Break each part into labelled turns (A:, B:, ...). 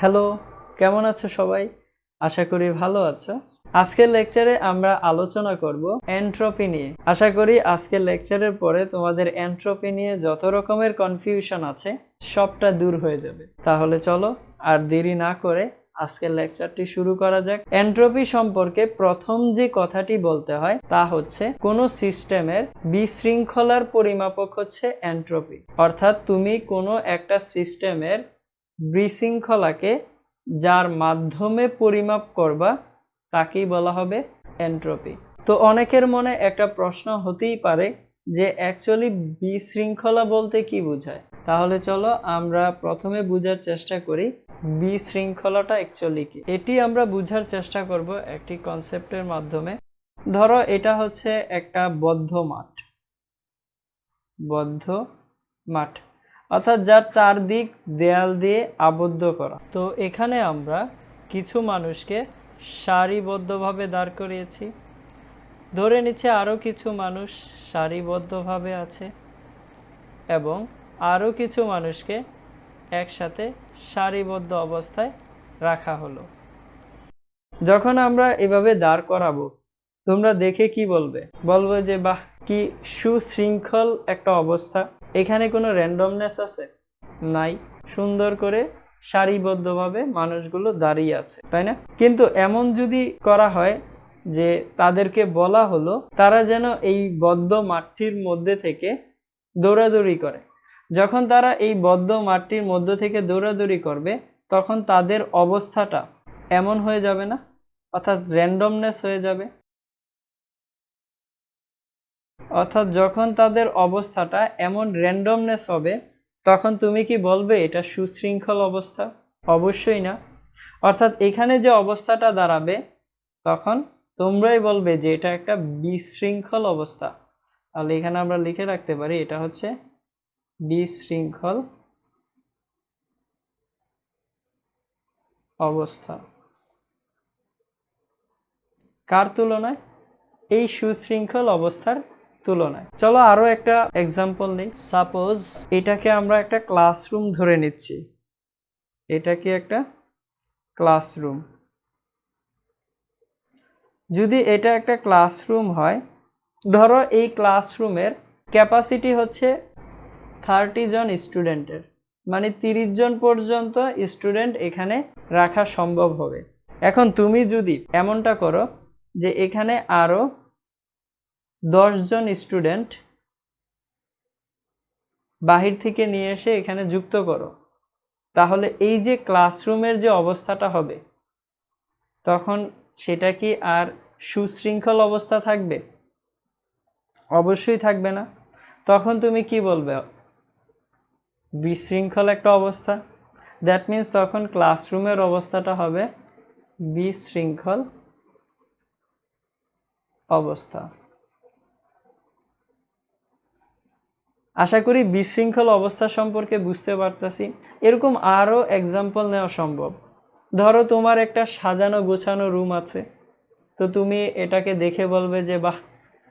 A: Hello, কেমন আছো সবাই? আশা করি ভালো আছো। আজকের লেকচারে আমরা আলোচনা করব এনট্রপি নিয়ে। আশা করি আজকের লেকচারের পরে তোমাদের এনট্রপি নিয়ে যত রকমের কনফিউশন আছে সবটা দূর হয়ে যাবে। তাহলে চলো আর দেরি না করে আজকের লেকচারটি শুরু করা যাক। এনট্রপি সম্পর্কে প্রথম যে কথাটি বলতে হয় তা হচ্ছে কোনো সিস্টেমের বিশৃঙ্খলার পরিমাপক হচ্ছে এনট্রপি। অর্থাৎ তুমি কোনো একটা সিস্টেমের বিশৃঙ্খলাকে যার মাধ্যমে পরিমাপ করবা তাকেই বলা হবে এনট্রপি। তো অনেকের মনে একটা প্রশ্ন হতেই পারে যে অ্যাকচুয়ালি বিশৃঙ্খলা বলতে কি বোঝায়। তাহলে চলো আমরা প্রথমে বোঝার চেষ্টা করি বিশৃঙ্খলাটা অ্যাকচুয়ালি কি। এটি আমরা বোঝার চেষ্টা করব একটি কনসেপ্টের মাধ্যমে। ধরো এটা হচ্ছে একটা বদ্ধ মাঠ অর্থাৎ যার চারদিক দেয়াল দিয়ে আবদ্ধ করা। তো এখানে আমরা কিছু মানুষকে সারিবদ্ধভাবে দাঁড় করিয়েছি, ধরে নিচ্ছে আরও কিছু মানুষ সারিবদ্ধভাবে আছে এবং আরও কিছু মানুষকে একসাথে সারিবদ্ধ অবস্থায় রাখা হলো। যখন আমরা এভাবে দাঁড় করাবো তোমরা দেখে কি বলবে? বলবে যে বাহ, কি সুশৃঙ্খল একটা অবস্থা, এখানে কোনো র্যান্ডমনেস আছে? নাই, সুন্দর করে সারিবদ্ধভাবে মানুষগুলো দাঁড়িয়ে আছে, তাই না? কিন্তু এমন যদি করা হয় যে তাদেরকে বলা হলো তারা যেন এই বদ্ধ মাঠটির মধ্যে থেকে দৌড়াদৌড়ি করে। যখন তারা এই বদ্ধ মাঠটির মধ্য থেকে দৌড়াদৌড়ি করবে তখন তাদের অবস্থাটা এমন হয়ে যাবে না? অর্থাৎ র্যান্ডমনেস হয়ে যাবে। অর্থাৎ যখন তাদের অবস্থাটা এমন র্যান্ডমনেস হবে তখন তুমি কি বলবে এটা সুশৃঙ্খল অবস্থা? অবশ্যই না। অর্থাৎ এখানে যে অবস্থাটা দাঁড়াবে তখন তোমরাই বলবে যে এটা একটা বিশৃঙ্খল অবস্থা। তাহলে এখানে আমরা লিখে রাখতে পারি এটা হচ্ছে বিশৃঙ্খল অবস্থা। কার তুলনায়? এই সুশৃঙ্খল অবস্থার তুলনায়। চলো আরো একটা এক্সাম্পল নিই। সাপোজ এটাকে আমরা একটা ক্লাসরুম ধরে নিচ্ছি। এটা কি একটা ক্লাসরুম? যদি এটা একটা ক্লাসরুম হয়, ধরো এই ক্লাসরুমের ক্যাপাসিটি হচ্ছে 30 জন স্টুডেন্টের, মানে 30 জন পর্যন্ত স্টুডেন্ট এখানে রাখা সম্ভব হবে। এখন তুমি যদি এমনটা করো যে এখানে আরো 10 জন স্টুডেন্ট বাহির থেকে নিয়ে এসে এখানে যুক্ত করো, তাহলে এই যে ক্লাসরুমের যে অবস্থাটা হবে তখন সেটা কি আর সুশৃঙ্খল অবস্থা থাকবে? অবশ্যই থাকবে না। তখন তুমি কি বলবে? বিশৃঙ্খল একটা অবস্থা। দ্যাট মিন্স তখন ক্লাসরুমের অবস্থাটা হবে বিশৃঙ্খল অবস্থা। আশা করি বিশৃঙ্খল অবস্থা সম্পর্কে বুঝতে পারতেছি। এরকম আরও এক্সাম্পল নেওয়া সম্ভব। ধরো তোমার একটা সাজানো গোছানো রুম আছে, তো তুমি এটাকে দেখে বলবে যে বাহ,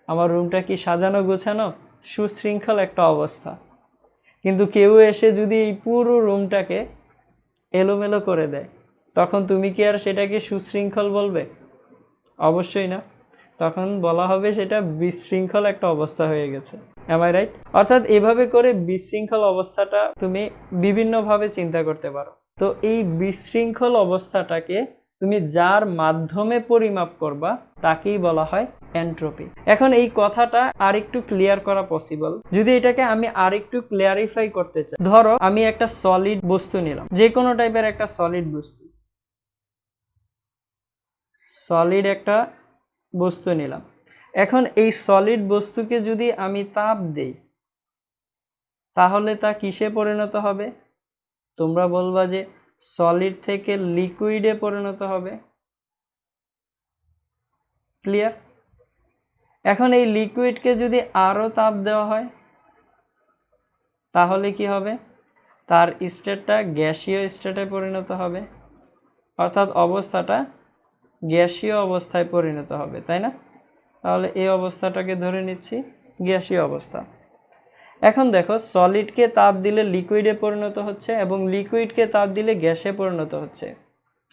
A: আমার রুমটা কি সাজানো গোছানো, সুশৃঙ্খল একটা অবস্থা। কিন্তু কেউ এসে যদি এই পুরো রুমটাকে এলোমেলো করে দেয় তখন তুমি কি আর সেটাকে সুশৃঙ্খল বলবে? অবশ্যই না। তখন বলা হবে সেটা বিশৃঙ্খল একটা অবস্থা হয়ে গেছে। Am I right? অর্থাৎ এভাবে করে বিশৃঙ্খল অবস্থাটা তুমি বিভিন্নভাবে চিন্তা করতে পারো। তো এই বিশৃঙ্খল অবস্থাটাকে তুমি যার মাধ্যমে পরিমাপ করবা তাকেই বলা হয় এনট্রপি। এখন এই কথাটা আরেকটু ক্লিয়ার করা পসিবল। যদি এটাকে আমি আরেকটু ক্লিয়ারিফাই করতে চাই, ধরো আমি একটা সলিড বস্তু নিলাম, যে কোনো টাইপের একটা সলিড বস্তু, সলিড একটা বস্তু নিলাম। এখন এই সলিড বস্তুকে যদি আমি তাপ দেই তাহলে তা কিসে পরিণত হবে? তোমরা বলবা যে সলিড থেকে লিকুইডে পরিণত হবে। ক্লিয়ার? এখন এই লিকুইডকে যদি আরও তাপ দেওয়া হয় তাহলে কি হবে? তার স্টেটটা গ্যাসীয় স্টেটে পরিণত হবে, অর্থাৎ অবস্থাটা গ্যাসীয় অবস্থায় পরিণত হবে, তাই না? তাহলে এই অবস্থাটাকে ধরে নিচ্ছি গ্যাসীয় অবস্থা। এখন দেখো সলিডকে তাপ দিলে লিকুইডে পরিণত হচ্ছে এবং লিকুইডকে তাপ দিলে গ্যাসে পরিণত হচ্ছে।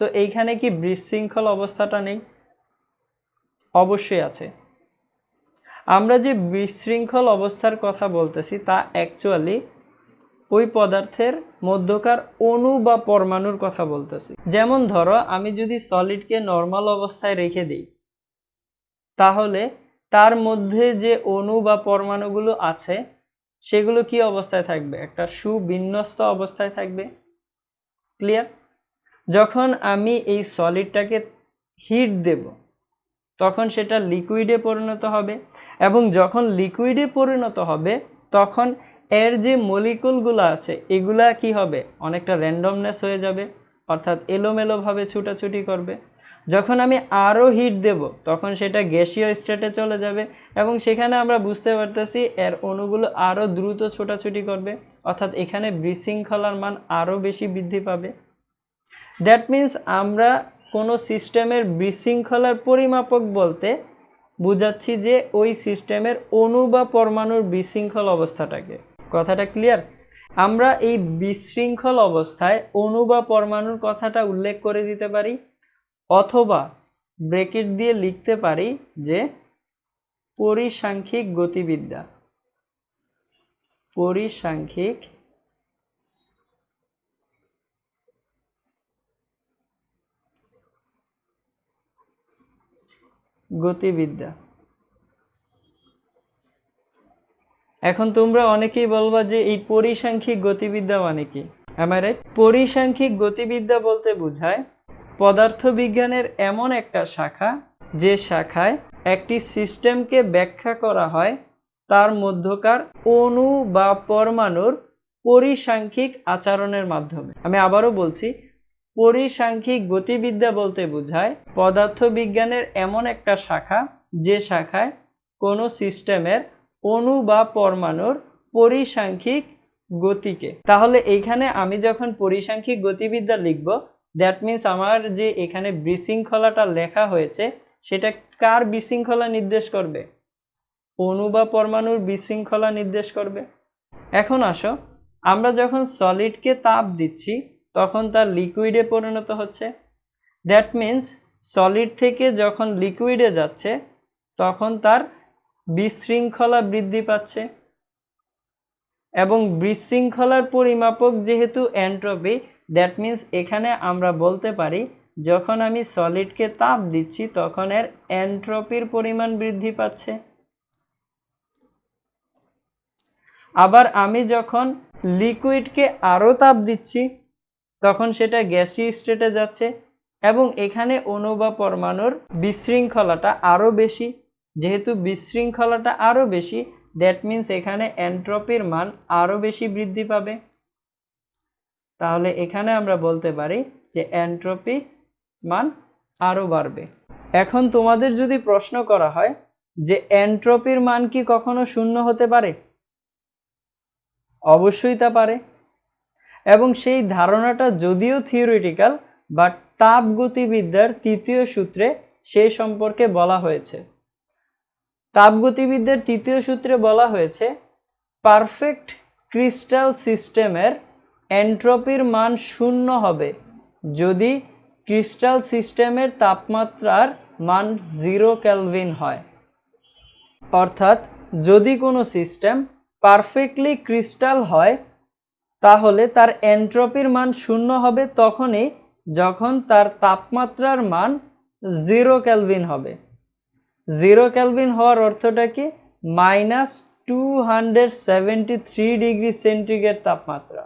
A: তো এইখানে কি বিশৃঙ্খল অবস্থাটা নেই? অবশ্যই আছে। আমরা যে বিশৃঙ্খল অবস্থার কথা বলতেছি তা অ্যাকচুয়ালি ওই পদার্থের মধ্যকার অণু বা পরমাণুর কথা বলতেছি। যেমন ধরো আমি যদি সলিডকে নর্মাল অবস্থায় রেখে দিই, তাহলে তার মধ্যে যে অণু বা পরমাণুগুলো আছে সেগুলো কি অবস্থায় থাকবে? একটা সুবিন্যস্ত অবস্থায় থাকবে। ক্লিয়ার? যখন আমি এই সলিডটাকে হিট দেব তখন সেটা লিকুইডে পরিণত হবে, এবং যখন লিকুইডে পরিণত হবে তখন এর যে মলিকুলগুলো আছে এগুলা কি হবে? অনেকটা র্যান্ডমনেস হয়ে যাবে, অর্থাৎ এলোমেলোভাবে ছুটাছুটি করবে। যখন আমি আরও হিট দেব তখন সেটা গ্যাসীয় স্টেটে চলে যাবে, এবং সেখানে আমরা বুঝতে পারতেছি এর অণুগুলো আরও দ্রুত ছোটাছুটি করবে, অর্থাৎ এখানে বিশৃঙ্খলার মান আরও বেশি বৃদ্ধি পাবে। দ্যাট মিন্স আমরা কোনো সিস্টেমের বিশৃঙ্খলার পরিমাপক বলতে বুঝাচ্ছি যে ওই সিস্টেমের অণু বা পরমাণুর বিশৃঙ্খল অবস্থাটাকে। কথাটা ক্লিয়ার? আমরা এই বিশৃঙ্খল অবস্থায় অণু বা পরমাণুর কথাটা উল্লেখ করে দিতে পারি, অথবা ব্র্যাকেট দিয়ে লিখতে পারি যে পরিসাংখ্যিক গতিবিদ্যা। পরিসাংখ্যিক গতিবিদ্যা। এখন তোমরা অনেকেই বলবা যে এই পরিসাংখ্যিক গতিবিদ্যা মানে কি? am I right? পরিসাংখ্যিক গতিবিদ্যা বলতে বোঝায় পদার্থবিজ্ঞানের এমন একটা শাখা যে শাখায় একটি সিস্টেমকে ব্যাখ্যা করা হয় তার মধ্যকার অণু বা পরমাণুর পরিসাংখ্যিক আচরণের মাধ্যমে। আমি আবারও বলছি, পরিসাংখ্যিক গতিবিদ্যা বলতে বোঝায় পদার্থবিজ্ঞানের এমন একটা শাখা যে শাখায় কোনো সিস্টেমের অণু বা পরমাণুর পরিসাংখ্যিক গতিকে। তাহলে এইখানে আমি যখন পরিসাংখ্যিক গতিবিদ্যা লিখব, দ্যাট মিন্স আমার যে এখানে বিশৃঙ্খলাটা লেখা হয়েছে সেটা কার বিশৃঙ্খলা নির্দেশ করবে? অণু বা পরমাণুর বিশৃঙ্খলা নির্দেশ করবে। এখন আসো, আমরা যখন সলিডকে তাপ দিচ্ছি তখন তার লিকুইডে পরিণত হচ্ছে। দ্যাট মিন্স সলিড থেকে যখন লিকুইডে যাচ্ছে তখন তার বিশৃঙ্খলা বৃদ্ধি পাচ্ছে, এবং বিশৃঙ্খলার পরিমাপক যেহেতু এন্ট্রপি, দ্যাট মিন্স এখানে আমরা বলতে পারি যখন আমি সলিডকে তাপ দিচ্ছি তখন এর এন্ট্রপির পরিমাণ বৃদ্ধি পাচ্ছে। আবার আমি যখন লিকুইডকে আরও তাপ দিচ্ছি তখন সেটা গ্যাসীয় স্টেটে যাচ্ছে, এবং এখানে অণু বা পরমাণুর বিশৃঙ্খলাটা আরও বেশি। যেহেতু বিশৃঙ্খলাটা আরও বেশি, দ্যাট মিন্স এখানে এন্ট্রপির মান আরও বেশি বৃদ্ধি পাবে। তাহলে এখানে আমরা বলতে পারি যে এন্ট্রপি মান আরও বাড়বে। এখন তোমাদের যদি প্রশ্ন করা হয় যে এন্ট্রপির মান কি কখনো শূন্য হতে পারে? অবশ্যই তা পারে, এবং সেই ধারণাটা যদিও থিওরিটিক্যাল, বাট তাপগতিবিদ্যার তৃতীয় সূত্রে সেই সম্পর্কে বলা হয়েছে। তাপগতিবিদ্যার তৃতীয় সূত্রে বলা হয়েছে পারফেক্ট ক্রিস্টাল সিস্টেমের এন্ট্রপির মান শূন্য হবে যদি ক্রিস্টাল সিস্টেমের তাপমাত্রার মান 0 কেলভিন হয়। অর্থাৎ যদি কোনো সিস্টেম পারফেক্টলি ক্রিস্টাল হয় তাহলে তার এন্ট্রপির মান শূন্য হবে তখনই যখন তার তাপমাত্রার মান 0 কেলভিন হবে। 0 কেলভিন হওয়ার অর্থটা কি? -273 ডিগ্রি সেন্টিগ্রেড তাপমাত্রা।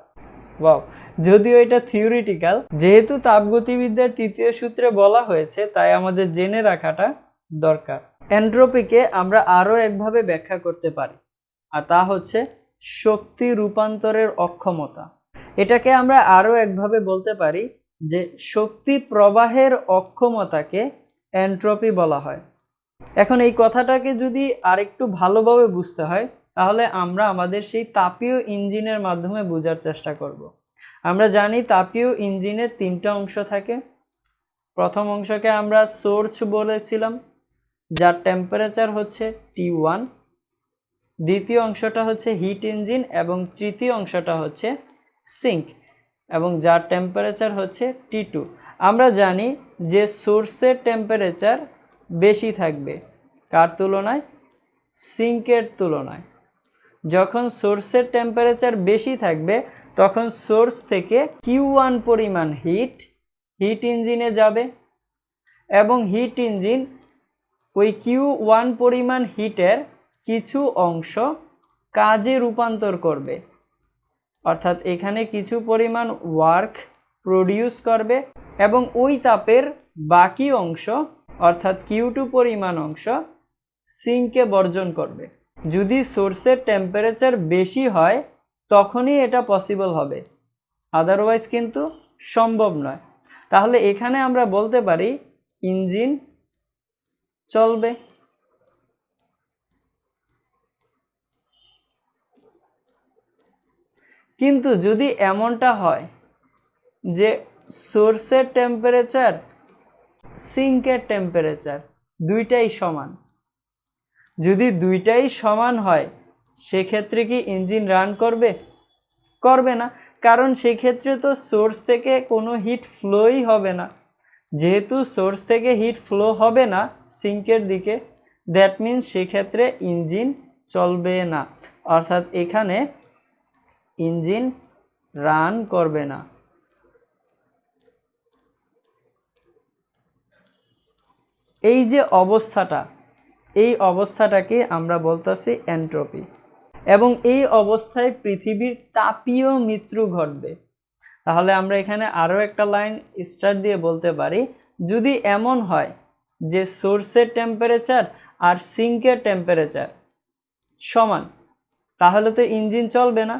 A: ওয়াও! যদিও এটা থিওরিটিক্যাল, যেহেতু তাপগতিবিদ্যার তৃতীয় সূত্রে বলা হয়েছে তাই আমাদের জেনে রাখাটা দরকার। এন্ট্রপিকে আমরা আরও একভাবে ব্যাখ্যা করতে পারি, আর তা হচ্ছে শক্তি রূপান্তরের অক্ষমতা। এটাকে আমরা আরও একভাবে বলতে পারি যে শক্তি প্রবাহের অক্ষমতাকে এন্ট্রপি বলা হয়। এখন এই কথাটাকে যদি আরেকটু ভালোভাবে বুঝতে হয় তাহলে আমরা আমাদের সেই তাপীয় ইঞ্জিনের মাধ্যমে বোঝার চেষ্টা করব। আমরা জানি তাপীয় ইঞ্জিনের 3টা অংশ থাকে। প্রথম অংশকে আমরা সোর্স বলেছিলাম, যার টেম্পারেচার হচ্ছে T1, দ্বিতীয় অংশটা হচ্ছে হিট ইঞ্জিন এবং তৃতীয় অংশটা হচ্ছে সিঙ্ক, এবং যার টেম্পারেচার হচ্ছে T2। আমরা জানি যে সোর্সের টেম্পারেচার বেশি থাকবে কার তুলনায়? সিঙ্কের তুলনায়। যখন সোর্সের টেম্পারেচার বেশি থাকবে তখন সোর্স থেকে Q1 পরিমাণ হিট ইঞ্জিনে যাবে, এবং হিট ইঞ্জিন ওই Q1 পরিমাণ হিটের কিছু অংশ কাজে রূপান্তর করবে, অর্থাৎ এখানে কিছু পরিমাণ ওয়ার্ক প্রডিউস করবে, এবং ওই তাপের বাকি অংশ অর্থাৎ Q2 পরিমাণ অংশ সিঙ্কে বর্জন করবে। যদি সোর্সের টেম্পারেচার বেশি হয় তখনই এটা পসিবল হবে, আদারওয়াইজ কিন্তু সম্ভব নয়। তাহলে এখানে আমরা বলতে পারি ইঞ্জিন চলবে। কিন্তু যদি এমনটা হয় যে সোর্সের টেম্পারেচার সিঙ্কের টেম্পারেচার দুইটাই সমান, যদি দুইটাই সমান হয় সেক্ষেত্রে কি ইঞ্জিন রান করবে? করবে না, কারণ সেক্ষেত্রে তো সোর্স থেকে কোনো হিট ফ্লোই হবে না। যেহেতু সোর্স থেকে হিট ফ্লো হবে না সিঙ্কের দিকে, দ্যাট মিনস সেক্ষেত্রে ইঞ্জিন চলবে না, অর্থাৎ এখানে ইঞ্জিন রান করবে না। এই যে অবস্থাটা, এই অবস্থাটাকে আমরা বলতেছি এন্ট্রপি, এবং এই অবস্থায় পৃথিবীর তাপীয় মৃত্যু ঘটবে। তাহলে আমরা এখানে আরও একটা লাইন স্টার্ট দিয়ে বলতে পারি, যদি এমন হয় যে সোর্সের টেম্পারেচার আর সিঙ্কের টেম্পারেচার সমান, তাহলে তো ইঞ্জিন চলবে না,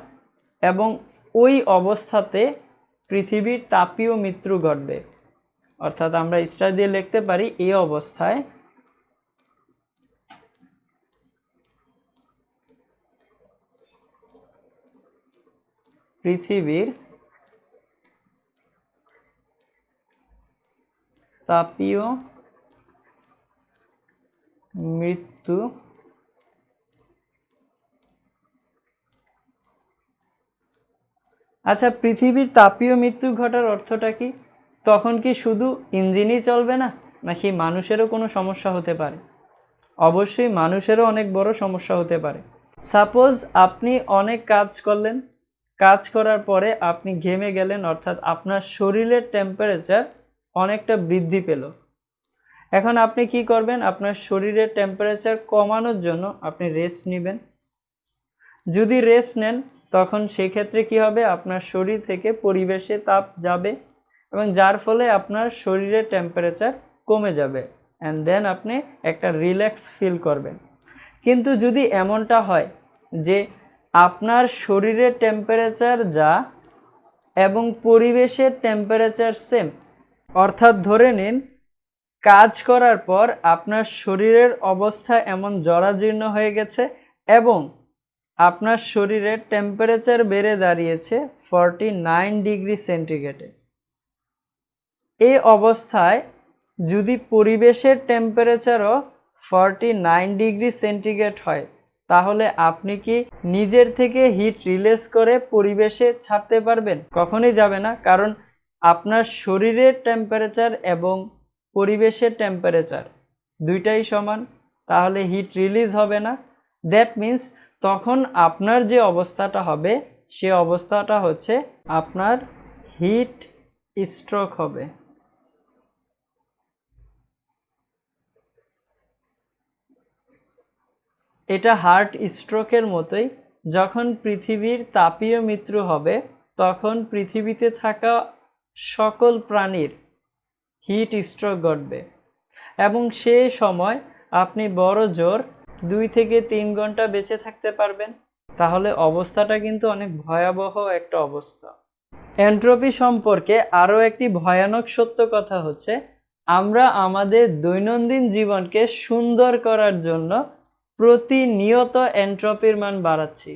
A: এবং ওই অবস্থাতে পৃথিবীর তাপীয় মৃত্যু ঘটবে। অর্থাৎ আমরা স্টার দিয়ে লিখতে পারি এই অবস্থায় পৃথিবীর তাপীয় মৃত্যু আচ্ছা, পৃথিবীর তাপীয় মৃত্যু ঘটার অর্থটা কি? তখন কি শুধু ইঞ্জিনই চলবে না, নাকি মানুষেরও কোনো সমস্যা হতে পারে? অবশ্যই মানুষেরও অনেক বড় সমস্যা হতে পারে। সাপোজ আপনি অনেক কাজ করলেন, কাজ করার পরে আপনি ঘেমে গেলেন, অর্থাৎ আপনার শরীরের টেম্পারেচার অনেকটা বৃদ্ধি পেল। এখন আপনি কি করবেন? আপনার শরীরের টেম্পারেচার কমানোর জন্য আপনি রেস্ট নেবেন। যদি রেস্ট নেন তখন সেক্ষেত্রে কি হবে? আপনার শরীর থেকে পরিবেশে তাপ যাবে, এবং যার ফলে আপনার শরীরের টেম্পারেচার কমে যাবে, অ্যান্ড দেন আপনি একটা রিল্যাক্স ফিল করবেন। কিন্তু যদি এমনটা হয় যে আপনার শরীরের টেম্পারেচার যা এবং পরিবেশের টেম্পারেচার সেম, অর্থাৎ ধরে নিন কাজ করার পর আপনার শরীরের অবস্থা এমন জরাজীর্ণ হয়ে গেছে এবং আপনার শরীরের টেম্পারেচার বেড়ে দাঁড়িয়েছে 49 ডিগ্রি সেন্টিগ্রেডে। এই অবস্থায় যদি পরিবেশের টেম্পারেচারও 49 ডিগ্রি সেন্টিগ্রেড হয়, তাহলে আপনি কি নিজের থেকে হিট রিলিজ করে পরিবেশে ছাড়তে পারবেন? কখনোই যাবে না, কারণ আপনার শরীরের টেম্পারেচার এবং পরিবেশের টেম্পারেচার দুইটাই সমান, তাহলে হিট রিলিজ হবে না। দ্যাট মিন্স তখন আপনার যে অবস্থাটা হবে সে অবস্থাটা হচ্ছে আপনার হিট স্ট্রোক হবে। এটা হার্ট স্ট্রোকের মতোই। যখন পৃথিবীর তাপীয় মৃত্যু হবে তখন পৃথিবীতে থাকা সকল প্রাণীর হিট স্ট্রোক ঘটবে, এবং সেই সময় আপনি বড় জোর 2 থেকে 3 ঘন্টা বেঁচে থাকতে পারবেন। তাহলে অবস্থাটা কিন্তু অনেক ভয়াবহ একটা অবস্থা। এন্ট্রপি সম্পর্কে আরও একটি ভয়ানক সত্য কথা হচ্ছে, আমরা আমাদের দৈনন্দিন জীবনকে সুন্দর করার জন্য প্রতিনিয়ত এন্ট্রপির মান বাড়াচ্ছি।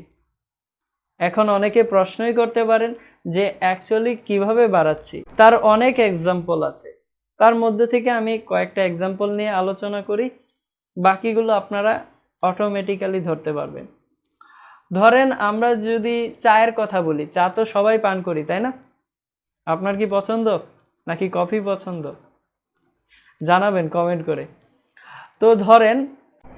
A: এখন অনেকে প্রশ্নই করতে পারেন যে অ্যাকচুয়ালি কিভাবে বাড়াচ্ছি। তার অনেক এক্সাম্পল আছে, তার মধ্যে থেকে আমি কয়েকটা এক্সাম্পল নিয়ে আলোচনা করি, বাকিগুলো আপনারা অটোমেটিক্যালি ধরতে পারবেন। ধরেন আমরা যদি চায়ের কথা বলি, চা তো সবাই পান করি, তাই না? আপনার কি পছন্দ নাকি কফি পছন্দ? জানাবেন কমেন্ট করে। তো ধরেন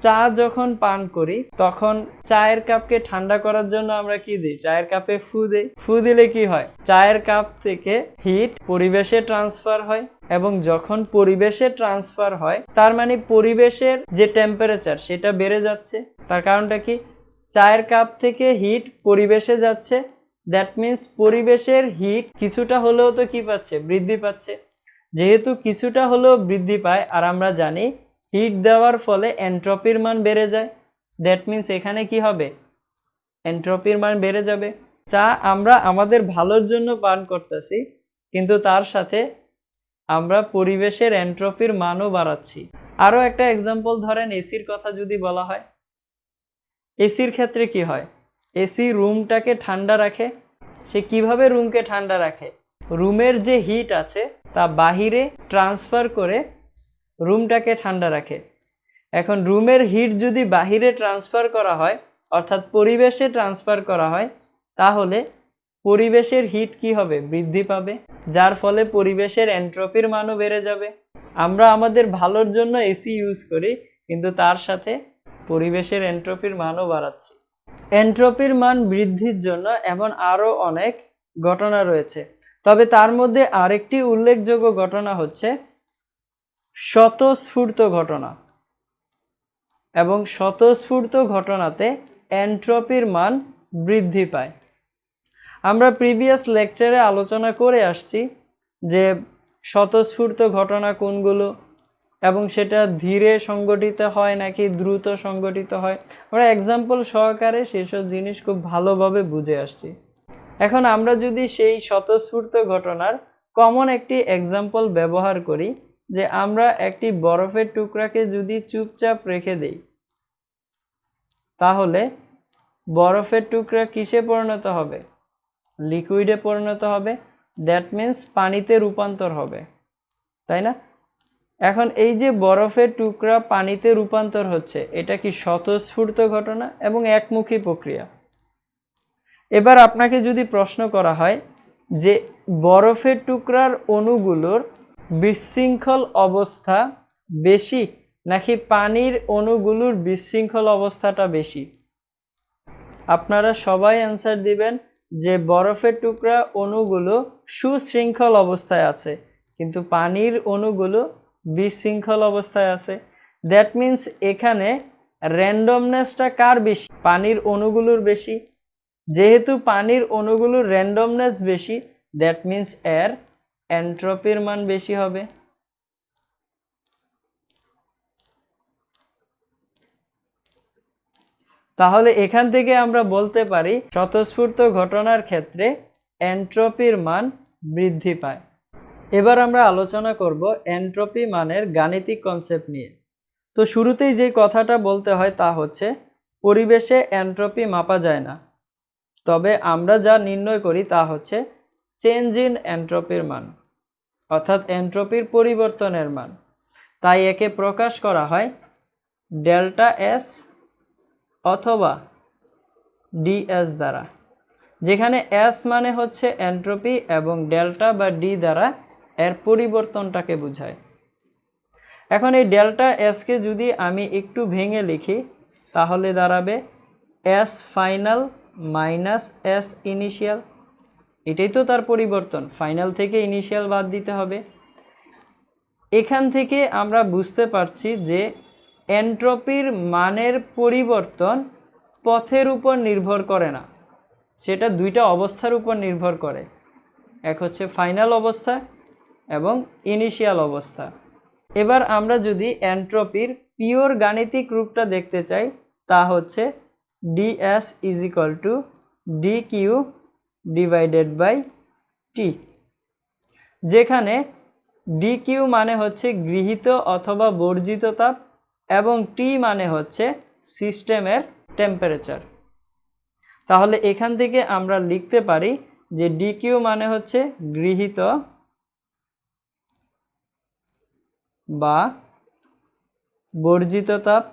A: চা যখন পান করি তখন চায়ের কাপকে ঠান্ডা করার জন্য আমরা কি দিই? চায়ের কাপে ফু দিই। ফু দিলে কি হয়? চায়ের কাপ থেকে হিট পরিবেশে ট্রান্সফার হয়, এবং যখন পরিবেশে ট্রান্সফার হয় তার মানে পরিবেশের যে টেম্পারেচার সেটা বেড়ে যাচ্ছে। তার কারণটা কি? চায়ের কাপ থেকে হিট পরিবেশে যাচ্ছে, দ্যাট মিন্স পরিবেশের হিট কিছুটা হলেও তো কি পাচ্ছে? বৃদ্ধি পাচ্ছে। যেহেতু কিছুটা হলেও বৃদ্ধি পায়, আর আমরা জানি হিট দেওয়ার ফলে এন্ট্রপির মান বেড়ে যায়, দ্যাট মিন্স এখানে কি হবে? এন্ট্রপির মান বেড়ে যাবে। চা আমরা আমাদের ভালোর জন্য পান করতেছি, কিন্তু তার সাথে আমরা পরিবেশের এন্ট্রপির মানও বাড়াচ্ছি। আরও একটা এক্সাম্পল ধরেন এসির কথা যদি বলা হয়, এসির ক্ষেত্রে কি হয়? এসি রুমটাকে ঠান্ডা রাখে। সে কিভাবে রুমকে ঠান্ডা রাখে? রুমের যে হিট আছে তা বাহিরে ট্রান্সফার করে রুমটাকে ঠান্ডা রাখে। এখন রুমের হিট যদি বাহিরে ট্রান্সফার করা হয়, অর্থাৎ পরিবেশে ট্রান্সফার করা হয়, তাহলে পরিবেশের হিট কি হবে? বৃদ্ধি পাবে, যার ফলে পরিবেশের এন্ট্রপির মানও বেড়ে যাবে। আমরা আমাদের ভালোর জন্য এসি ইউজ করি, কিন্তু তার সাথে পরিবেশের এন্ট্রপির মানও বাড়াচ্ছি। এন্ট্রপির মান বৃদ্ধির জন্য এমন আরও অনেক ঘটনা রয়েছে, তবে তার মধ্যে আরেকটি উল্লেখযোগ্য ঘটনা হচ্ছে স্বতঃস্ফূর্ত ঘটনা। এবং স্বতঃস্ফূর্ত ঘটনাতে এন্ট্রপির মান বৃদ্ধি পায়। আমরা প্রিভিয়াস লেকচারে আলোচনা করে আসছি যে স্বতঃস্ফূর্ত ঘটনা কোনগুলো, এবং সেটা ধীরে সংগঠিত হয় নাকি দ্রুত সংগঠিত হয়। আমরা এক্সাম্পল সহকারে সেসব জিনিস খুব ভালোভাবে বুঝে আসছি। এখন আমরা যদি সেই স্বতঃস্ফূর্ত ঘটনার কমন একটি এক্সাম্পল ব্যবহার করি, যে আমরা একটি বরফের টুকরাকে যদি চুপচাপ রেখে দেই, তাহলে বরফের টুকরা কিসে পরিণত হবে? লিকুইডে পরিণত হবে, দ্যাট মিন্স পানিতে রূপান্তর হবে, তাই না? এখন এই যে বরফের টুকরা পানিতে রূপান্তর হচ্ছে, এটা কি স্বতঃস্ফূর্ত ঘটনা এবং একমুখী প্রক্রিয়া। এবার আপনাকে যদি প্রশ্ন করা হয় যে বরফের টুকরার অণুগুলোর বিশৃঙ্খল অবস্থা বেশি নাকি পানির অণুগুলোর বিশৃঙ্খল অবস্থাটা বেশি, আপনারা সবাই অ্যান্সার দিবেন যে বরফের টুকরা অণুগুলো সুশৃঙ্খল অবস্থায় আছে, কিন্তু পানির অণুগুলো বিশৃঙ্খল অবস্থায় আছে। দ্যাট মিন্স এখানে র্যান্ডমনেসটা কার বেশি? পানির অণুগুলোর বেশি। যেহেতু পানির অণুগুলোর র্যান্ডমনেস বেশি, দ্যাট মিন্স এর এন্ট্রপির মান বেশি হবে। তাহলে এখান থেকে আমরা বলতে পারি স্বতঃস্ফূর্ত ঘটনার ক্ষেত্রে এন্ট্রপির মান বৃদ্ধি পায়। এবার আমরা আলোচনা করব এন্ট্রপি মানের গাণিতিক কনসেপ্ট নিয়ে। তো শুরুতেই যে কথাটা বলতে হয় তা হচ্ছে পরিবেশে এন্ট্রপি মাপা যায় না, তবে আমরা যা নির্ণয় করি তা হচ্ছে চেঞ্জ ইন এন্ট্রপির মান, অর্থাৎ এন্ট্রপির পরিবর্তনের মান। তাই একে প্রকাশ করা হয় ডেল্টা এস অথবা ডিএস দ্বারা, যেখানে এস মানে হচ্ছে এন্ট্রপি এবং ডেল্টা বা ডি দ্বারা এর পরিবর্তনটাকে বোঝায়। এখন এই ডেল্টা এসকে যদি আমি একটু ভেঙে লিখি, তাহলে দাঁড়াবে S final minus S initial. এটাই তো তার পরিবর্তন, ফাইনাল থেকে ইনিশিয়াল বাদ দিতে হবে। এখান থেকে আমরা বুঝতে পারছি যে এন্ট্রপির মানের পরিবর্তন পথের উপর নির্ভর করে না, সেটা দুইটা অবস্থার উপর নির্ভর করে। এক হচ্ছে ফাইনাল অবস্থা এবং ইনিশিয়াল অবস্থা। এবার আমরা যদি এন্ট্রপির পিওর গাণিতিক রূপটা দেখতে চাই, তা হচ্ছে d s is equal to d q divided by t, যেখানে ডি কিউ মানে হচ্ছে গৃহীত অথবা বর্জিত তাপ এবং টি মানে হচ্ছে সিস্টেমের টেম্পারেচার। তাহলে এখান থেকে আমরা লিখতে পারি যে ডি কিউ মানে হচ্ছে গৃহীত বা বর্জিত তাপ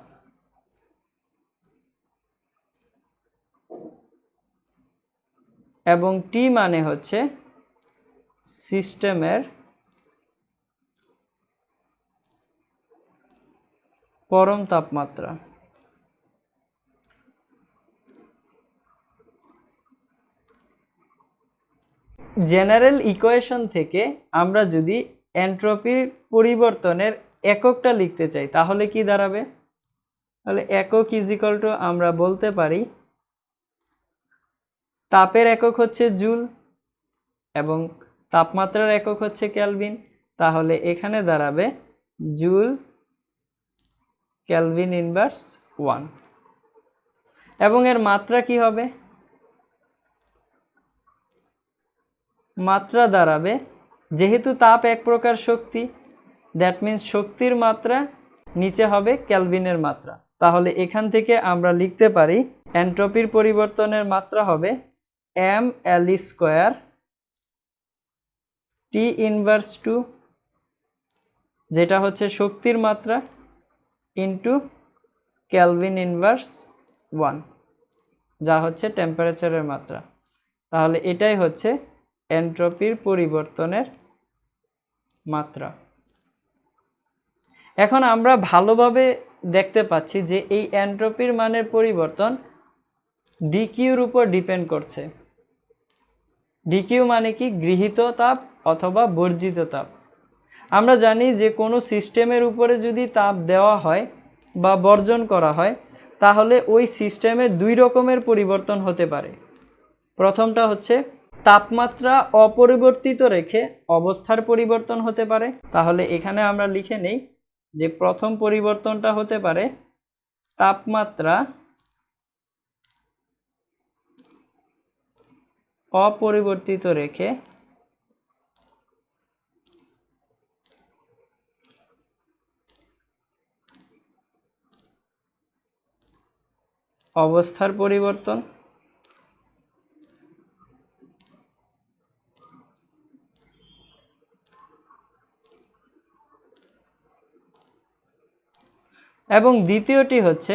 A: এবং টি মানে হচ্ছে সিস্টেমের পরম তাপমাত্রা। জেনারেল ইকুয়েশন থেকে আমরা যদি এন্ট্রপি পরিবর্তনের এককটা লিখতে চাই তাহলে কি দাঁড়াবে? তাহলে একক ইজ ইকুয়াল টু আমরা বলতে পারি তাপের একক হচ্ছে জুল এবং তাপমাত্রার একক হচ্ছে কেলভিন। তাহলে এখানে দাঁড়াবে জুল কেলভিন ইনভার্স 1 এবং এর মাত্রা কি হবে? মাত্রা দাঁড়াবে, যেহেতু তাপ এক প্রকার শক্তি, দ্যাট মিন্স শক্তির মাত্রা নিচে হবে কেলভিনের মাত্রা। তাহলে এখান থেকে আমরা লিখতে পারি এন্ট্রপির পরিবর্তনের মাত্রা হবে mL স্কয়ার টি ইনভার্স 2, যেটা হচ্ছে শক্তির মাত্রা, ইন্টু কেলভিন ইনভার্স 1, যা হচ্ছে টেম্পারেচারের মাত্রা। তাহলে এটাই হচ্ছে এন্ট্রপির পরিবর্তনের মাত্রা। এখন আমরা ভালোভাবে দেখতে পাচ্ছি যে এই এন্ট্রপির মানের পরিবর্তন ডিকিউর উপর ডিপেন্ড করছে। ডিকিউ মানে কি? গৃহীত তাপ অথবা বর্জিত তাপ। আমরা জানি যে কোনো সিস্টেমের উপরে যদি তাপ দেওয়া হয় বা বর্জন করা হয় তাহলে ওই সিস্টেমের দুই রকমের পরিবর্তন হতে পারে। প্রথমটা হচ্ছে তাপমাত্রা অপরিবর্তিত রেখে অবস্থার পরিবর্তন হতে পারে। তাহলে এখানে আমরা লিখে নেই যে প্রথম পরিবর্তনটা হতে পারে তাপমাত্রা অপরিবর্তিত রেখে অবস্থার পরিবর্তন। এবং দ্বিতীয়টি হচ্ছে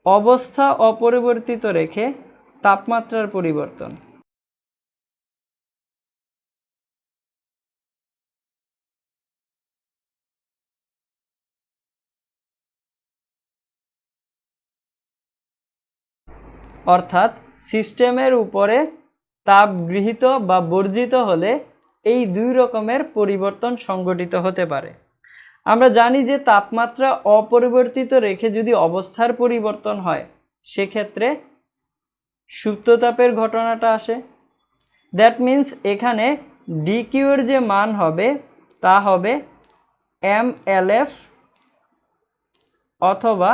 A: অবস্থা অপরিবর্তিত রেখে তাপমাত্রার পরিবর্তন। অর্থাৎ সিস্টেমের উপরে তাপ গৃহীত বা বর্জিত হলে এই দুই রকমের পরিবর্তন সংঘটিত হতে পারে। আমরা জানি যে তাপমাত্রা অপরিবর্তিত রেখে যদি অবস্থার পরিবর্তন হয় সেক্ষেত্রে সুপ্ততাপের ঘটনাটা আসে। দ্যাট মিন্স এখানে ডিকিউর যে মান হবে তা হবে mLF অথবা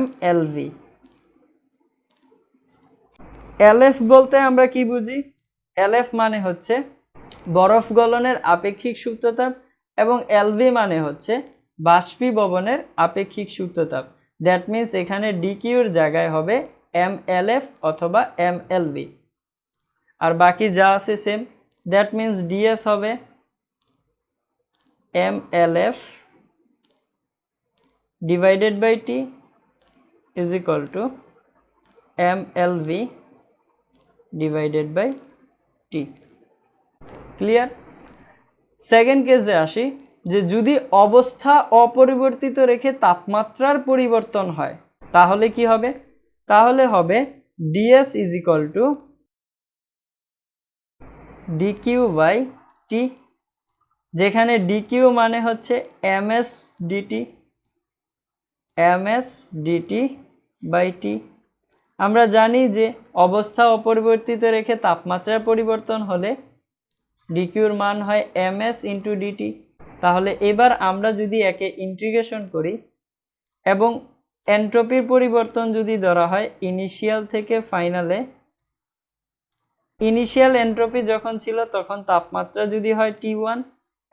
A: mLV। LF বলতে আমরা কি বুঝি? LF মানে হচ্ছে বরফ গলনের আপেক্ষিক সুপ্ততাপ এবং LV মানে হচ্ছে বাষ্পীভবনের আপেক্ষিক সুপ্ততাপ। দ্যাট মিন্স এখানে ডিকিউর জায়গায় হবে mLF অথবা mLV, আর বাকি যা আছে সেম। দ্যাট মিন্স DS হবে mLF divided by T is equal to mLV divided by T। Clear? Second কেসে আসি, যে যদি অবস্থা অপরিবর্তিত রেখে তাপমাত্রার পরিবর্তন হয় তাহলে কি হবে? তাহলে হবে DS is equal to dQ by T, যেখানে dQ মানে হচ্ছে ms dt বাই T। আমরা জানি যে অবস্থা অপরিবর্তিত রেখে তাপমাত্রার পরিবর্তন হলে ডিকিউর মান হয় ms ইন্টু dt। তাহলে এবার আমরা যদি একে ইন্টিগ্রেশন করি এবং এন্ট্রপির পরিবর্তন যদি ধরা হয় ইনিশিয়াল থেকে ফাইনালে, ইনিশিয়াল এন্ট্রপি যখন ছিল তখন তাপমাত্রা যদি হয় T1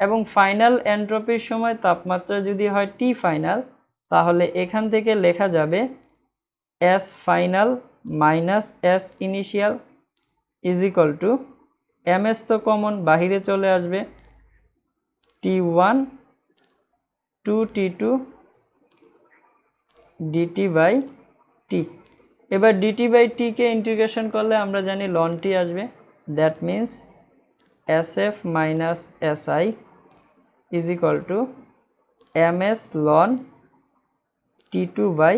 A: এবং ফাইনাল এন্ট্রপির সময় তাপমাত্রা যদি হয় T ফাইনাল, তাহলে এখান থেকে লেখা যাবে S final minus S initial is equal to ms তো কমন বাহিরে চলে আসবে T1 2T2 dt by T। এবার ডিটি বাই টিকে ইন্টিগ্রেশন করলে আমরা জানি লন টি আসবে, that means S F minus S I is equal to M S ln T two by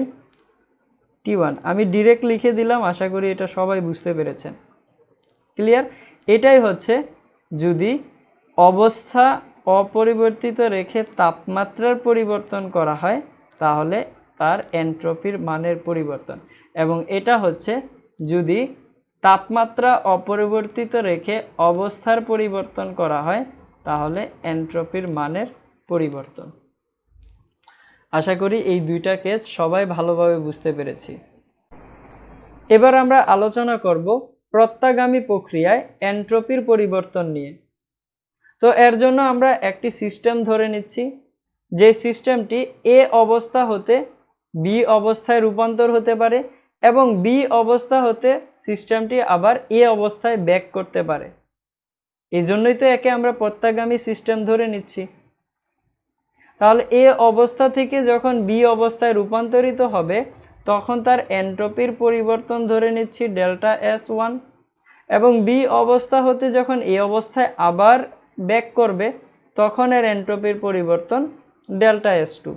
A: T one. আমি ডিরেক্ট লিখে দিলাম, আশা করি এটা সবাই বুঝতে পেরেছেন। ক্লিয়ার? এটাই হচ্ছে যদি অবস্থা অপরিবর্তিত রেখে তাপমাত্রার পরিবর্তন করা হয় তাহলে তার এনট্রপির মানের পরিবর্তন, এবং এটা হচ্ছে যদি তাপমাত্রা অপরিবর্তিত রেখে অবস্থার পরিবর্তন করা হয় তাহলে এনট্রপির মানের পরিবর্তন। আশা করি এই দুইটা কেস সবাই ভালোভাবে বুঝতে পেরেছি। এবার আমরা আলোচনা করব প্রত্যাগামী প্রক্রিয়ায় এনট্রপির পরিবর্তন নিয়ে। তো এর জন্য আমরা একটি সিস্টেম ধরে নিচ্ছি, যে সিস্টেমটি এ অবস্থা হতে বি অবস্থায় রূপান্তর হতে পারে এবং বি অবস্থা হতে সিস্টেমটি আবার এ অবস্থায় ব্যাক করতে পারে। এই জন্যই তো একে আমরা প্রত্যাগামী সিস্টেম ধরে নিচ্ছি। তাহলে এ অবস্থা থেকে যখন বি অবস্থায় রূপান্তরিত হবে তখন তার এনট্রপির পরিবর্তন ধরে নিচ্ছি ডেল্টা এস ওয়ান, এবং বি অবস্থা হতে যখন এ অবস্থায় আবার ব্যাক করবে তখন এর এনট্রপির পরিবর্তন ডেল্টা এস টু।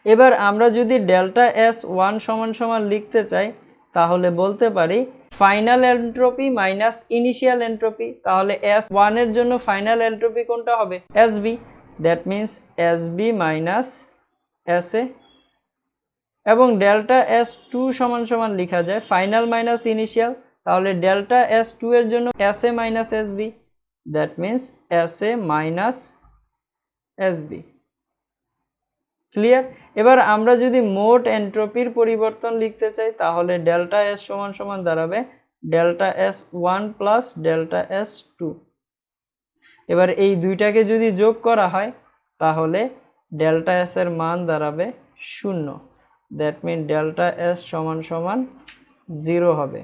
A: এবার আমরা যদি ডেল্টা এস ওয়ান সমান সমান লিখতে চাই তাহলে বলতে পারি final entropy minus initial entropy. তাহলে এস ওয়ানের জন্য ফাইনাল এনট্রপি কোনটা হবে? S B, that means S B minus S A, এবং ডেল্টা এস টু সমান সমান লেখা যায় ফাইনাল মাইনাস ইনিশিয়াল। তাহলে ডেল্টা এস টু এর জন্য S A minus S B, that means S A minus S B. Clear? এবার আমরা যদি মোট এনট্রপির পরিবর্তন লিখতে চাই তাহলে ডেল্টা এস সমান সমান দাঁড়াবে delta S one plus delta S two. এবার এই দুইটাকে যদি যোগ করা হয় তাহলে ডেল্টা এস এর মান দাঁড়াবে 0, দ্যাট মিন ডেল্টা এস সমান সমান 0 হবে।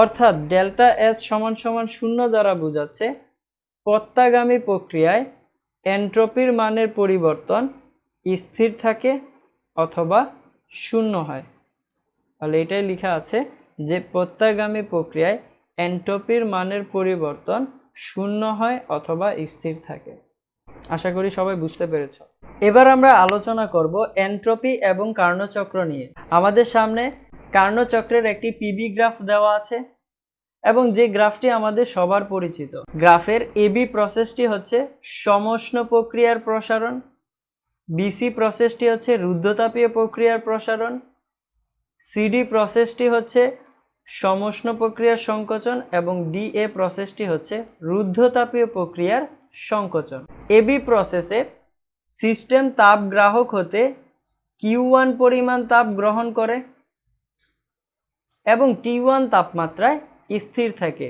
A: অর্থাৎ ডেল্টা এস সমান সমান 0 দ্বারা বোঝাচ্ছে প্রত্যাগামী প্রক্রিয়ায় এনট্রপির মানের পরিবর্তন স্থির থাকে অথবা 0 হয়। তাহলে এটাই লেখা আছে যে প্রত্যাগামী প্রক্রিয়ায় এনট্রপির মানের পরিবর্তন 0 হয় অথবা স্থির থাকে। আশা করি সবাই বুঝতে পেরেছ। এবার আমরা আলোচনা করব এনট্রপি এবং কার্নোচক্র নিয়ে। আমাদের সামনে কার্নোচক্রের একটি পিবি গ্রাফ দেওয়া আছে এবং যে গ্রাফটি আমাদের সবার পরিচিত। গ্রাফের এবি প্রসেসটি হচ্ছে সমষ্ণ প্রক্রিয়ার প্রসারণ, বিসি প্রসেসটি হচ্ছে রুদ্ধতাপীয় প্রক্রিয়ার প্রসারণ, সিডি প্রসেসটি হচ্ছে সমষ্ণ প্রক্রিয়ার সংকোচন এবং ডিএ প্রসেসটি হচ্ছে রুদ্ধতাপীয় প্রক্রিয়ার সংকোচন। এবি প্রসেসে সিস্টেম তাপ গ্রাহক হতে Q1 পরিমাণ তাপ গ্রহণ করে এবং T1 তাপমাত্রায় স্থির থাকে।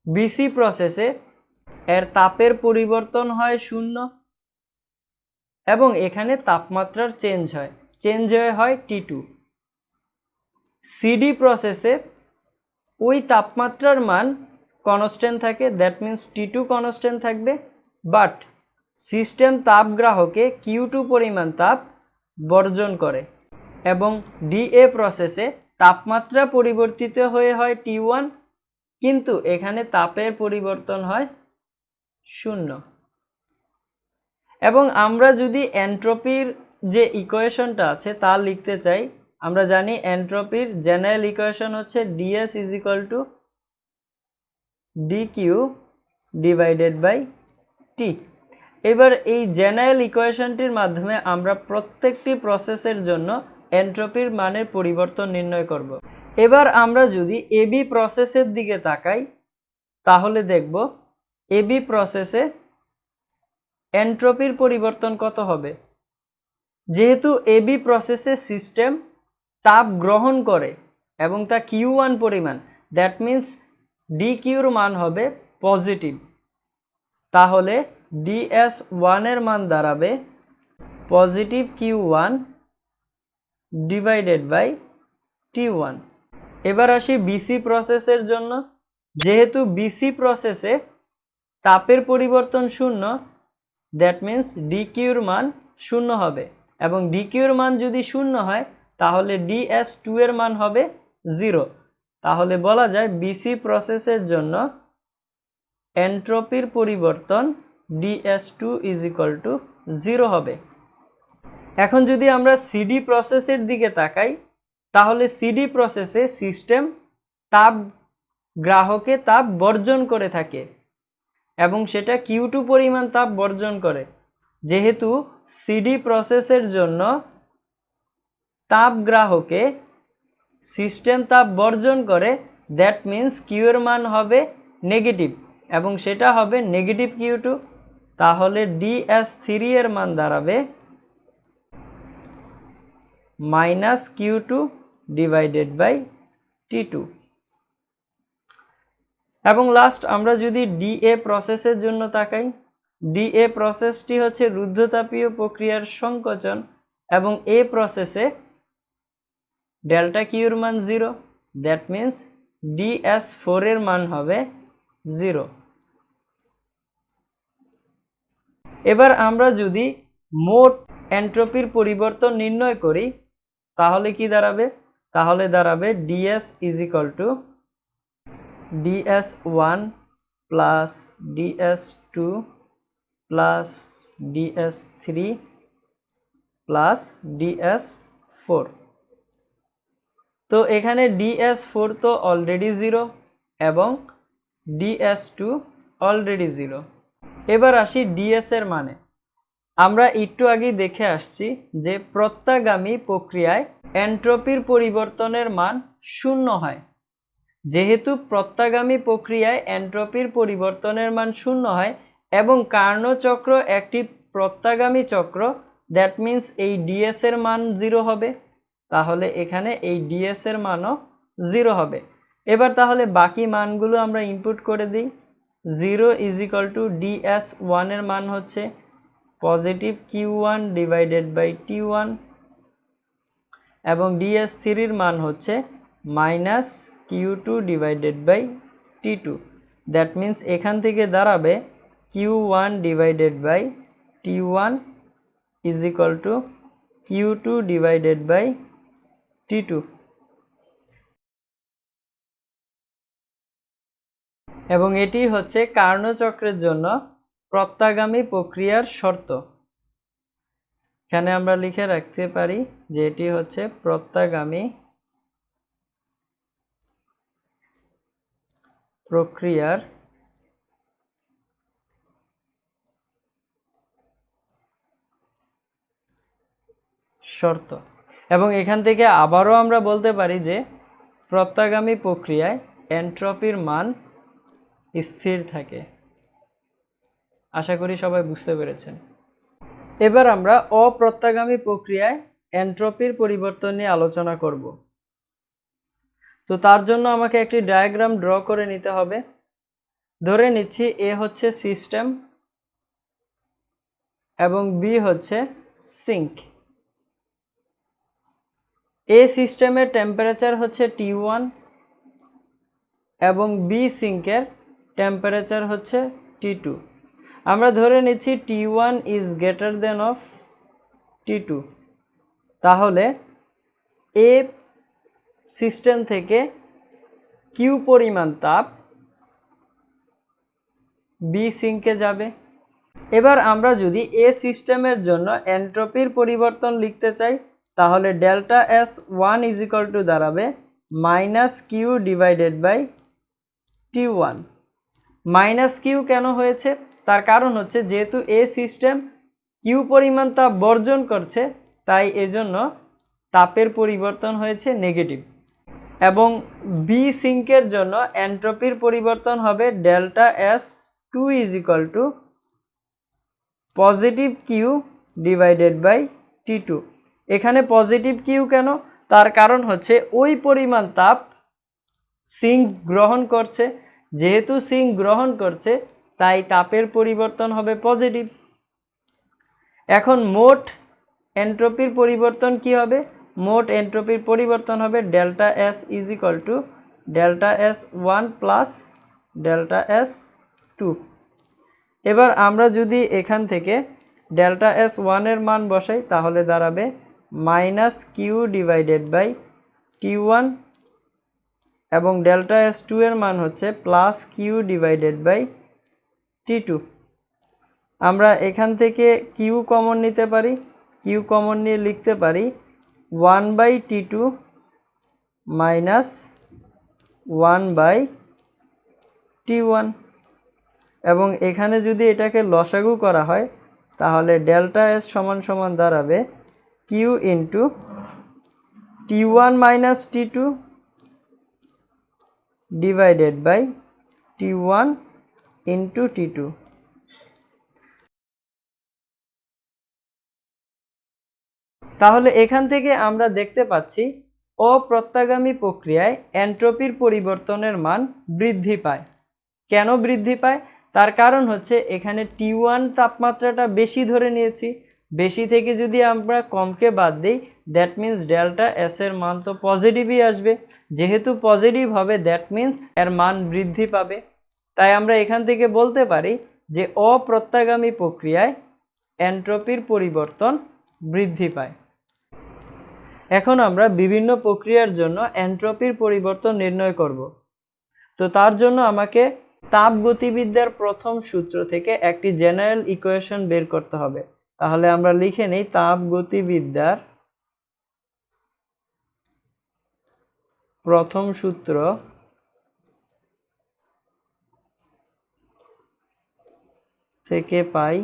A: বিসি প্রসেসে এর তাপের পরিবর্তন হয় 0 এবং এখানে তাপমাত্রার চেঞ্জ হয় T2। সিডি প্রসেসে ওই তাপমাত্রার মান কনস্ট্যান্ট থাকে, দ্যাট মিন্স T2 কনস্ট্যান্ট থাকবে, বাট সিস্টেম তাপ গ্রাহকে Q2 পরিমাণ তাপ বর্জন করে। এবং ডিএ প্রসেসে তাপমাত্রা পরিবর্তিত হয়ে হয় T1, কিন্তু এখানে তাপের পরিবর্তন হয় 0। এবং আমরা যদি এনট্রপির যে ইকুয়েশনটা আছে তা লিখতে চাই, আমরা জানি এনট্রপির জেনারেল ইকুয়েশন হচ্ছে ds is equal to dq divided by t. এবার এই জেনারেল ইকুয়েশনটির মাধ্যমে আমরা প্রত্যেকটি প্রসেসের জন্য এনট্রপির মানের পরিবর্তন নির্ণয় করব। এবার আমরা যদি এবি প্রসেসের দিকে তাকাই তাহলে দেখব এবি প্রসেসে এনট্রপির পরিবর্তন কত হবে। যেহেতু এবি প্রসেসে সিস্টেম তাপ গ্রহণ করে এবং তা Q1 পরিমাণ, দ্যাট মিন্স ডিকিউর মান হবে পজিটিভ, তাহলে DS1 এর মান দাঁড়াবে positive Q1 divided by T1। এবার আসি বিসি প্রসেসের জন্য। যেহেতু বিসি প্রসেসে তাপের পরিবর্তন 0, দ্যাট মিন্স ডিকিউর মান 0 হবে, এবং ডিকিউর মান যদি 0 হয় তাহলে DS2 এর মান হবে 0। তাহলে বলা যায় বিসি প্রসেসের জন্য এন্ট্রপির পরিবর্তন DS2 = 0 হবে। এখন যদি আমরা সিডি প্রসেসের দিকে তাকাই, তাহলে সিডি প্রসেসে সিস্টেম তাপ গ্রাহকে তাপ বর্জন করে থাকে এবং সেটা Q2 পরিমাণ তাপ বর্জন করে। যেহেতু সিডি প্রসেসের জন্য তাপ গ্রাহকে সিস্টেম তাপ বর্জন করে, দ্যাট মিন্স কিউ এর মান হবে নেগেটিভ এবং সেটা হবে নেগেটিভ Q2। তাহলে DS3 এর মান দাঁড়াবে -Q2 / T2। এবং লাস্ট আমরা যদি ডিএ প্রসেসের জন্য তাকাই, ডিএ প্রসেসটি হচ্ছে রুদ্ধতাপীয় প্রক্রিয়ার সংকোচন এবং এ প্রসেসে ডেল্টা কিউর মান 0, দ্যাট মিন্স DS4 এর মান হবে 0। এবার আমরা যদি মোট এন্ট্রপির পরিবর্তন নির্ণয় করি তাহলে কি দাঁড়াবে? তাহলে দাঁড়াবে DS = DS1 + DS2 + DS3 + DS4। তো এখানে DS4 তো অলরেডি 0 এবং DS2 অলরেডি 0। এবার আসি DS এর মানে। আমরা একটু আগেই দেখে আসছি যে প্রত্যাগামী প্রক্রিয়ায় এন্ট্রপির পরিবর্তনের মান 0 হয়। যেহেতু প্রত্যাগামী প্রক্রিয়ায় এন্ট্রপির পরিবর্তনের মান 0 হয় এবং কার্নো চক্র একটি প্রত্যাগামী চক্র, দ্যাট মিন্স এই DS এর মান 0 হবে। তাহলে এখানে এই DS এর মানও 0 হবে। এবার তাহলে বাকি মানগুলো আমরা ইনপুট করে দিই। 0 = DS1 এর মান হচ্ছে পজিটিভ Q1 / T1 এবং DS3 এর মান হচ্ছে -Q2 / T2। দ্যাট মিন্স এখান থেকে দাঁড়াবে Q1 / T1 = Q2 / T2। এবং এটি হচ্ছে কার্নো চক্রের জন্য প্রত্যাগামী প্রক্রিয়ার শর্ত। এখানে আমরা লিখে রাখতে পারি যে এটি হচ্ছে প্রত্যাগামী প্রক্রিয়ার শর্ত। এবং এখান থেকে আবারও আমরা বলতে পারি যে প্রত্যাগামী প্রক্রিয়ায় এন্ট্রপির মান স্থির থাকে। আশা করি সবাই বুঝতে পেরেছেন। এবার আমরা অপ্রত্যাগামী প্রক্রিয়ায় এন্ট্রপির পরিবর্তন নিয়ে আলোচনা করব। তো তার জন্য আমাকে একটি ডায়াগ্রাম ড্র করে নিতে হবে। ধরে নিচ্ছি এ হচ্ছে সিস্টেম এবং বি হচ্ছে সিঙ্ক। এ সিস্টেমের টেম্পারেচার হচ্ছে T1 এবং বি সিঙ্কের টেম্পারেচার হচ্ছে T2। আমরা ধরে নিচ্ছি T1 > T2। তাহলে এ সিস্টেম থেকে কিউ পরিমাণ তাপ বি সিঙ্কে যাবে। এবার আমরা যদি এ সিস্টেমের জন্য এন্ট্রপির পরিবর্তন লিখতে চাই তাহলে ΔS1 = দাঁড়াবে -Q / T1। -Q কেন হয়েছে? তার কারণ হচ্ছে যেহেতু এ সিস্টেম কিউ পরিমাণ তাপ বর্জন করছে, তাই এজন্য তাপের পরিবর্তন হয়েছে নেগেটিভ। এবং বি সিঙ্কের জন্য এন্ট্রপির পরিবর্তন হবে ΔS2 = পজিটিভ কিউ / T2। এখানে পজিটিভ কিউ কেন? তার কারণ হচ্ছে ওই পরিমাণ তাপ সিঙ্ক গ্রহণ করছে। যেহেতু সিঙ্ক গ্রহণ করছে তাই তাপের পরিবর্তন হবে পজিটিভ। এখন মোট এন্ট্রপির পরিবর্তন কি হবে? মোট এন্ট্রপির পরিবর্তন হবে ΔS = ΔS1 + ΔS2। এবার আমরা যদি এখান থেকে ΔS1 এর মান বসাই তাহলে দাঁড়াবে minus Q divided by T1 এবং ডেল্টা S2 এর মান হচ্ছে plus Q divided by T2। আমরা এখান থেকে কিউ কমন নিতে পারি, কিউ কমন নিয়ে লিখতে পারি 1/T2 মাইনাস 1/T1 এবং এখানে যদি এটাকে লসাগু করা হয় তাহলে ডেল্টা S সমান সমান দাঁড়াবে Q into T1 minus T2 divided by T1 into T2। তাহলে এখান থেকে আমরা দেখতে পাচ্ছি অপ্রত্যাগামী প্রক্রিয়ায় এন্ট্রপির পরিবর্তনের মান বৃদ্ধি পায়। কেন বৃদ্ধি পায়? তার কারণ হচ্ছে এখানে T1 তাপমাত্রাটা বেশি ধরে নিয়েছি, বেশি থেকে যদি আমরা কমকে বাদ দিই দ্যাট মিন্স ডেল্টা S এর মান তো পজিটিভই আসবে, যেহেতু পজিটিভ হবে দ্যাট মিন্স এর মান বৃদ্ধি পাবে। তাই আমরা এখান থেকে বলতে পারি যে অপ্রত্যাগামী প্রক্রিয়ায় এন্ট্রপির পরিবর্তন বৃদ্ধি পায়। এখন আমরা বিভিন্ন প্রক্রিয়ার জন্য এন্ট্রপির পরিবর্তন নির্ণয় করব। তো তার জন্য আমাকে তাপগতিবিদ্যার প্রথম সূত্র থেকে একটি জেনারেল ইকুয়েশন বের করতে হবে। তাহলে আমরা লিখে নেই তাপগতিবিদ্যার প্রথম সূত্র থেকে পাই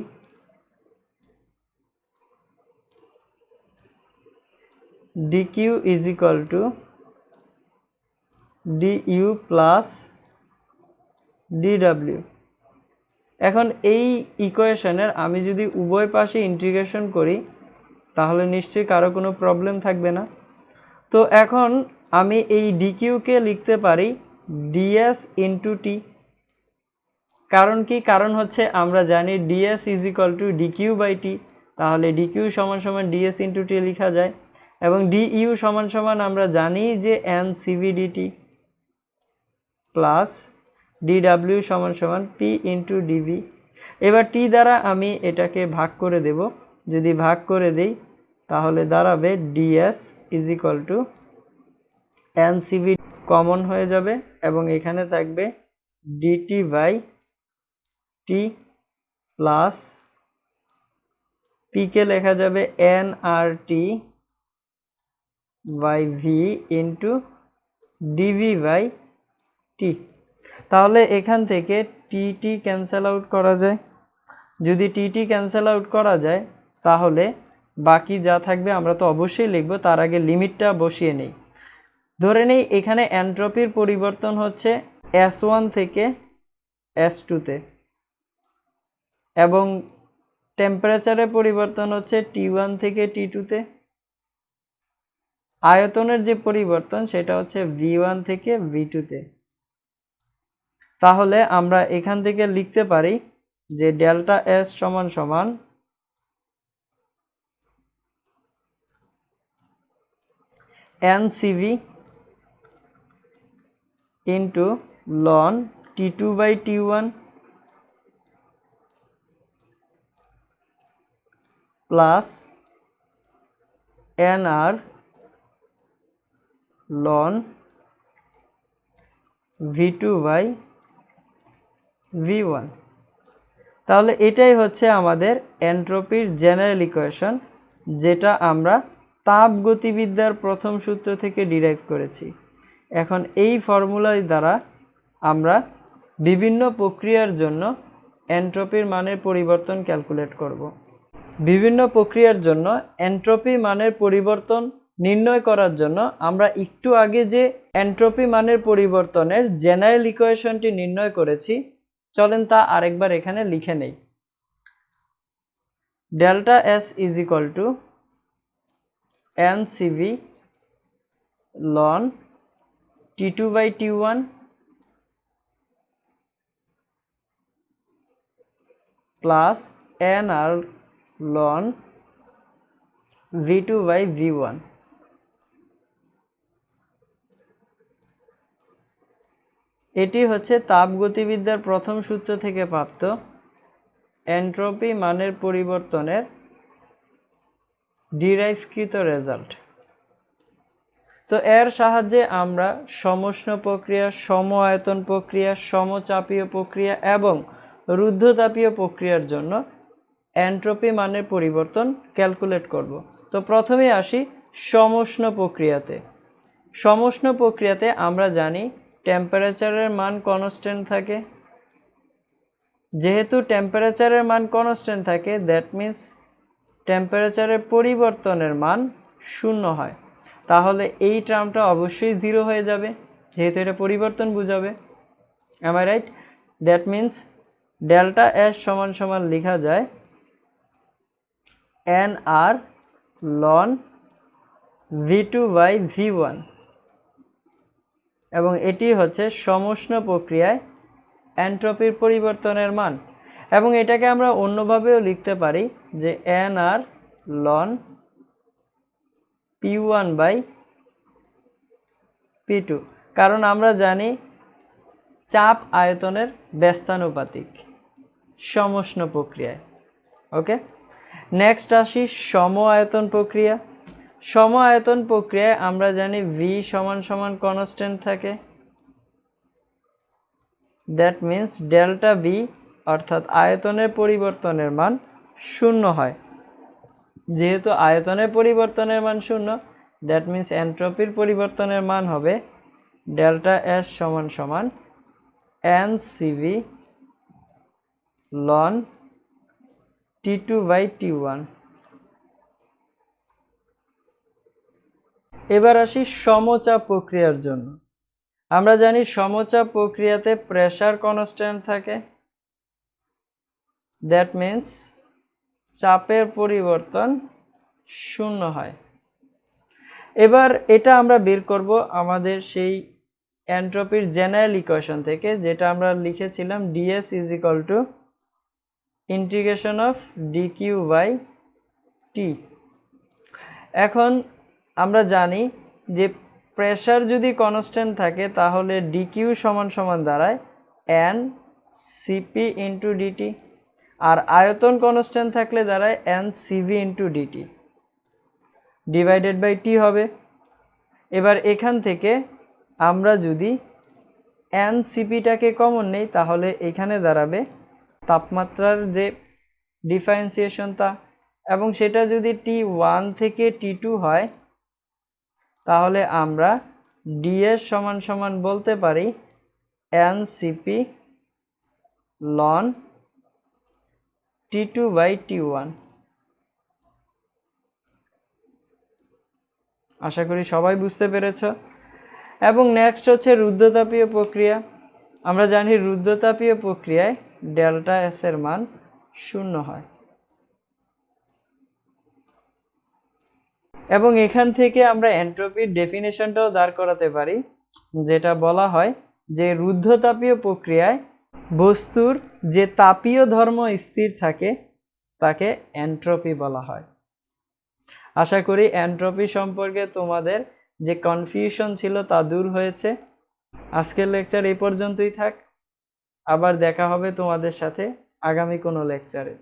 A: dq is equal to du plus dw। এখন এই ইকুয়েশনের আমি যদি উভয় পাশে ইন্টিগ্রেশন করি তাহলে নিশ্চয়ই কারো কোনো প্রবলেম থাকবে না। তো এখন আমি এই ডিকিউকে লিখতে পারি ds ইন্টু টি। কারণ কি? কারণ হচ্ছে আমরা জানি ds is equal to d q by t, তাহলে ডিকিউ সমান সমান ds ইন্টু টি লেখা যায় এবং ডিইউ সমান সমান আমরা জানি যে ncv dt প্লাস dw সমান সমান p ইন্টু dv। এবার টি দ্বারা আমি এটাকে ভাগ করে দেব, যদি ভাগ করে দেই তাহলে দাঁড়াবে ds is equal to ncv common হয়ে যাবে এবং এখানে থাকবে dt by t plus p কে লেখা যাবে nRT by v into d v by t. তাহলে এখান থেকে টি ক্যান্সেল আউট করা যায়। যদি টি ক্যান্সেল আউট করা যায় তাহলে বাকি যা থাকবে আমরা তো অবশ্যই লিখব, তার আগে লিমিটটা বসিয়ে নেই। ধরে নেই এখানে এন্ট্রপির পরিবর্তন হচ্ছে S1 থেকে S2 তে এবং টেম্পারেচারের পরিবর্তন হচ্ছে T1 থেকে T2 তে। আয়তনের যে পরিবর্তন সেটা হচ্ছে V1 থেকে V2 তে। তাহলে আমরা এখান থেকে লিখতে পারি যে ডেল্টা S সমান সমান NCV into ln T2 by T1 plus NR ln V2 by V1। তাহলে এটাই হচ্ছে আমাদের এন্ট্রপির জেনারেল ইকুয়েশন, যেটা আমরা তাপগতিবিদ্যার প্রথম সূত্র থেকে ডিরাইভ করেছি। এখন এই ফর্মুলার দ্বারা আমরা বিভিন্ন প্রক্রিয়ার জন্য এন্ট্রপির মানের পরিবর্তন ক্যালকুলেট করব। বিভিন্ন প্রক্রিয়ার জন্য এন্ট্রপি মানের পরিবর্তন নির্ণয় করার জন্য আমরা একটু আগে যে এন্ট্রপি মানের পরিবর্তনের জেনারেল ইকুয়েশনটি নির্ণয় করেছি, চলেন তা আরেকবার এখানে লিখে নেই। Delta S is equal to NCV ln T2 by T1 plus NR ln V2 by V1। এটি হচ্ছে তাপগতিবিদ্যার প্রথম সূত্র থেকে প্রাপ্ত এন্ট্রপি মানের পরিবর্তনের ডিরাইভকৃত রেজাল্ট। তো এর সাহায্যে আমরা সমুষ্ণ প্রক্রিয়া, সম আয়তন প্রক্রিয়া, সমচাপীয় প্রক্রিয়া এবং রুদ্ধতাপীয় প্রক্রিয়ার জন্য এন্ট্রপি মানের পরিবর্তন ক্যালকুলেট করব। তো প্রথমে আসি সমুষ্ণ প্রক্রিয়াতে। সমুষ্ণ প্রক্রিয়াতে আমরা জানি টেম্পারেচারের মান কনস্ট্যান্ট থাকে। যেহেতু টেম্পারেচারের মান কনস্ট্যান্ট থাকে, দ্যাট মিন্স টেম্পারেচারের পরিবর্তনের মান 0 হয়। তাহলে এই টার্মটা অবশ্যই 0 হয়ে যাবে, যেহেতু এটা পরিবর্তন বোঝাবে। Am I right? That means delta S সমান সমান লেখা যায় NR ln V2/V1, এবং এটি হচ্ছে সমুষ্ণ প্রক্রিয়ায় এন্ট্রপির পরিবর্তনের মান। এবং এটাকে আমরা অন্যভাবেও লিখতে পারি যে NR ln P1/P2, কারণ আমরা জানি চাপ আয়তনের ব্যস্তানুপাতিক সমুষ্ণ প্রক্রিয়ায়। ওকে, নেক্সট আসি সম আয়তন প্রক্রিয়া। সম আয়তন প্রক্রিয়ায় আমরা জানি V সমান সমান কনস্ট্যান্ট থাকে। দ্যাট মিন্স ডেল্টা V অর্থাৎ আয়তনের পরিবর্তনের মান 0 হয়। যেহেতু আয়তনের পরিবর্তনের মান 0, দ্যাট মিন্স এন্ট্রপির পরিবর্তনের মান হবে ডেল্টা S সমান সমান NCV ln T2/T1। এবার আসি সমচাপ প্রক্রিয়ার জন্য। আমরা জানি সমচাপ প্রক্রিয়াতে প্রেসার কনস্ট্যান্ট থাকে। দ্যাট মিন্স চাপের পরিবর্তন 0 হয়। এবার এটা আমরা বের করব আমাদের সেই এন্ট্রপির জেনারেল ইকুয়েশন থেকে, যেটা আমরা লিখেছিলাম ds = ইন্টিগ্রেশন অফ dq/t। এখন আমরা জানি যে প্রেসার যদি কনস্ট্যান্ট থাকে তাহলে dq সমান সমান দাঁড়ায় n/cp/dt, আর আয়তন কনস্ট্যান্ট থাকলে দাঁড়ায় n/cv/dt ডিভাইডেড বাই t হবে। এবার এখান থেকে আমরা যদি n/cp-টাকে কমন নেই তাহলে এখানে দাঁড়াবে তাপমাত্রার যে ডিফারেন্সিয়েশনটা, এবং সেটা যদি T1 থেকে T2 হয় তাহলে আমরা ds সমান সমান বলতে পারি NCP ln T2/T1। আশা করি সবাই বুঝতে পেরেছ। এবং নেক্সট হচ্ছে রুদ্ধতাপীয় প্রক্রিয়া। আমরা জানি রুদ্ধতাপীয় প্রক্রিয়ায় ডেল্টা S এর মান 0 হয়। এবং এখান থেকে আমরা এন্ট্রপির ডেফিনেশনটাও দাঁড় করাতে পারি, যেটা বলা হয় যে রুদ্ধতাপীয় প্রক্রিয়ায় বস্তুর যে তাপীয় ধর্ম স্থির থাকে তাকে এন্ট্রপি বলা হয়। আশা করি এন্ট্রপি সম্পর্কে তোমাদের যে কনফিউশন ছিল তা দূর হয়েছে। আজকের লেকচার এই পর্যন্তই থাক। আবার দেখা হবে তোমাদের সাথে আগামী কোনো লেকচারে।